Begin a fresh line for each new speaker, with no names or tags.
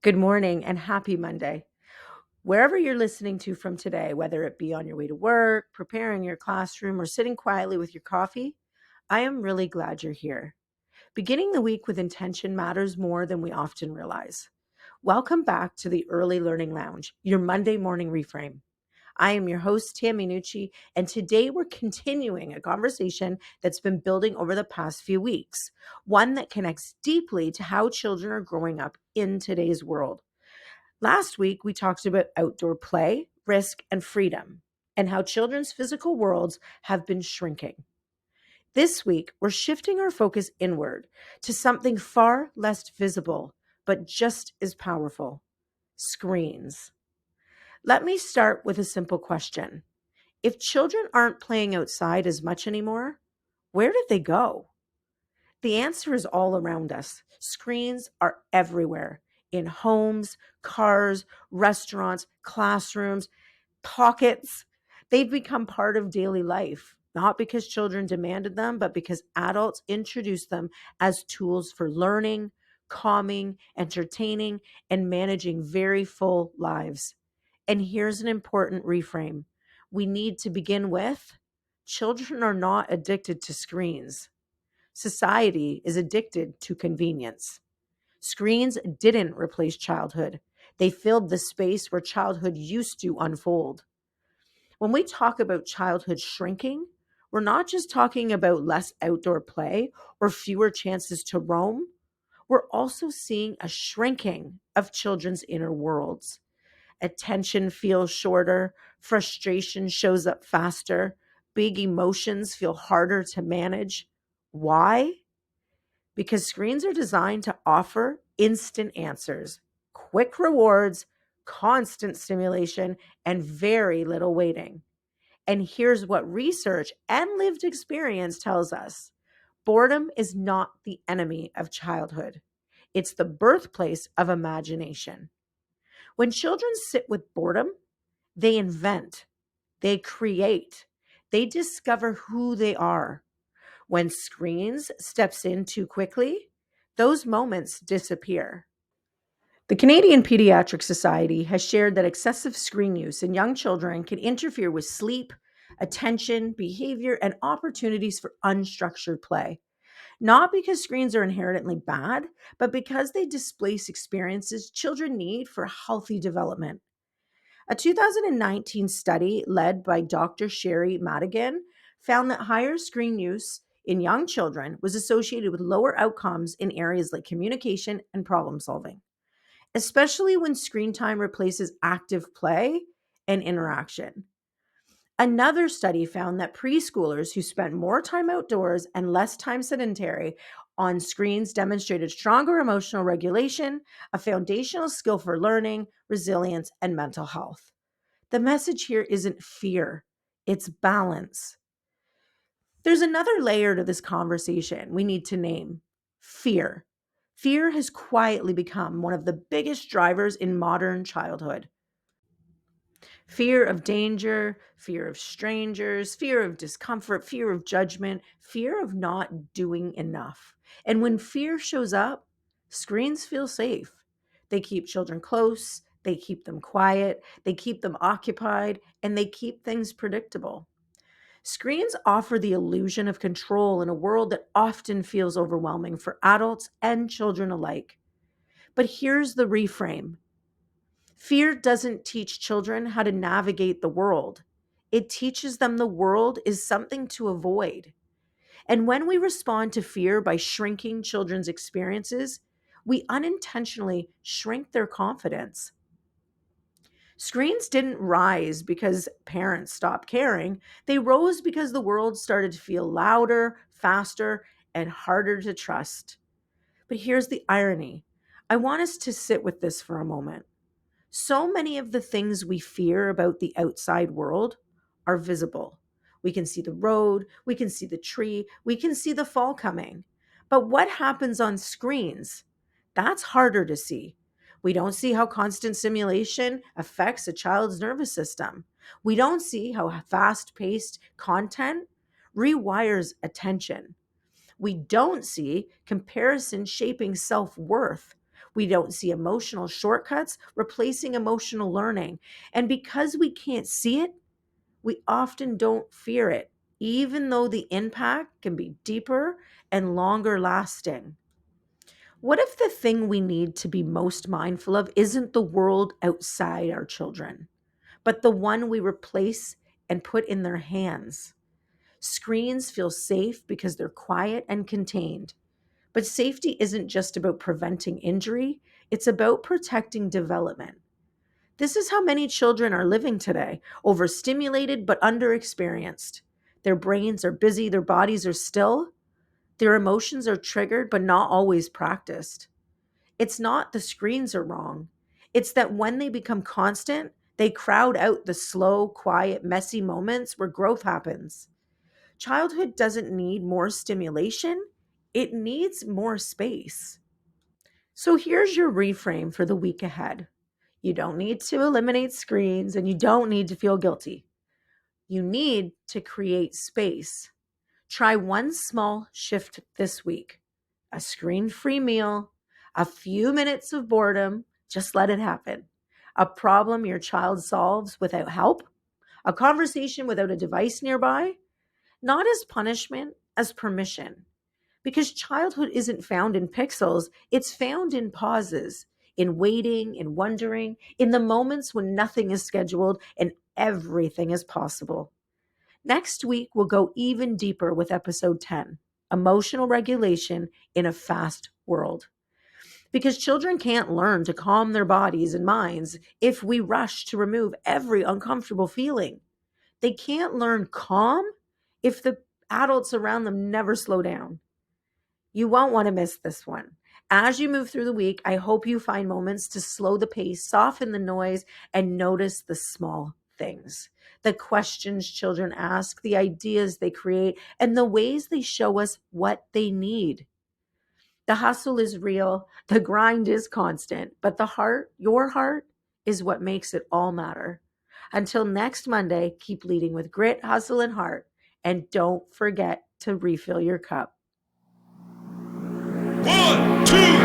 Good morning and happy Monday. Wherever you're listening to from today, whether it be on your way to work, preparing your classroom, or sitting quietly with your coffee, I am really glad you're here. Beginning the week with intention matters more than we often realize. Welcome back to the Early Learning Lounge, your Monday morning reframe. I am your host, Tammy Nucci, and today we're continuing a conversation that's been building over the past few weeks, one that connects deeply to how children are growing up in today's world. Last week, we talked about outdoor play, risk, and freedom, and how children's physical worlds have been shrinking. This week, we're shifting our focus inward to something far less visible, but just as powerful: screens. Let me start with a simple question. If children aren't playing outside as much anymore, where did they go? The answer is all around us. Screens are everywhere, in homes, cars, restaurants, classrooms, pockets. They've become part of daily life, not because children demanded them, but because adults introduced them as tools for learning, calming, entertaining, and managing very full lives. And here's an important reframe. We need to begin with: children are not addicted to screens. Society is addicted to convenience. Screens didn't replace childhood. They filled the space where childhood used to unfold. When we talk about childhood shrinking, we're not just talking about less outdoor play or fewer chances to roam. We're also seeing a shrinking of children's inner worlds. Attention feels shorter, frustration shows up faster, big emotions feel harder to manage. Why? Because screens are designed to offer instant answers, quick rewards, constant stimulation, and very little waiting. And here's what research and lived experience tells us: boredom is not the enemy of childhood, it's the birthplace of imagination. When children sit with boredom, they invent, they create, they discover who they are. When screens steps in too quickly, those moments disappear. The Canadian Pediatric Society has shared that excessive screen use in young children can interfere with sleep, attention, behavior, and opportunities for unstructured play. Not because screens are inherently bad, but because they displace experiences children need for healthy development. A 2019 study led by Dr. Sherry Madigan found that higher screen use in young children was associated with lower outcomes in areas like communication and problem solving, especially when screen time replaces active play and interaction. Another study found that preschoolers who spent more time outdoors and less time sedentary on screens demonstrated stronger emotional regulation, a foundational skill for learning, resilience, and mental health. The message here isn't fear, it's balance. There's another layer to this conversation we need to name: fear. Fear has quietly become one of the biggest drivers in modern childhood. Fear of danger, fear of strangers, fear of discomfort, fear of judgment, fear of not doing enough. And when fear shows up, screens feel safe. They keep children close, they keep them quiet, they keep them occupied, and they keep things predictable. Screens offer the illusion of control in a world that often feels overwhelming for adults and children alike. But here's the reframe: fear doesn't teach children how to navigate the world. It teaches them the world is something to avoid. And when we respond to fear by shrinking children's experiences, we unintentionally shrink their confidence. Screens didn't rise because parents stopped caring. They rose because the world started to feel louder, faster, and harder to trust. But here's the irony. I want us to sit with this for a moment. So many of the things we fear about the outside world are visible. We can see the road, we can see the tree, we can see the fall coming. But what happens on screens? That's harder to see. We don't see how constant stimulation affects a child's nervous system. We don't see how fast paced content rewires attention. We don't see comparison shaping self worth. We don't see emotional shortcuts replacing emotional learning. And because we can't see it, we often don't fear it, even though the impact can be deeper and longer lasting. What if the thing we need to be most mindful of isn't the world outside our children, but the one we replace and put in their hands? Screens feel safe because they're quiet and contained. But safety isn't just about preventing injury, it's about protecting development. This is how many children are living today, overstimulated but underexperienced. Their brains are busy, their bodies are still, their emotions are triggered but not always practiced. It's not the screens are wrong, it's that when they become constant, they crowd out the slow, quiet, messy moments where growth happens. Childhood doesn't need more stimulation, it needs more space. So here's your reframe for the week ahead. You don't need to eliminate screens and you don't need to feel guilty. You need to create space. Try one small shift this week: a screen free meal, a few minutes of boredom, just let it happen. A problem your child solves without help, a conversation without a device nearby, not as punishment, as permission. Because childhood isn't found in pixels, it's found in pauses, in waiting, in wondering, in the moments when nothing is scheduled and everything is possible. Next week, we'll go even deeper with episode 10: emotional regulation in a fast world. Because children can't learn to calm their bodies and minds if we rush to remove every uncomfortable feeling. They can't learn calm if the adults around them never slow down. You won't want to miss this one. As you move through the week, I hope you find moments to slow the pace, soften the noise, and notice the small things. The questions children ask, the ideas they create, and the ways they show us what they need. The hustle is real, the grind is constant, but the heart, your heart, is what makes it all matter. Until next Monday, keep leading with grit, hustle, and heart. And don't forget to refill your cup.
1, 2,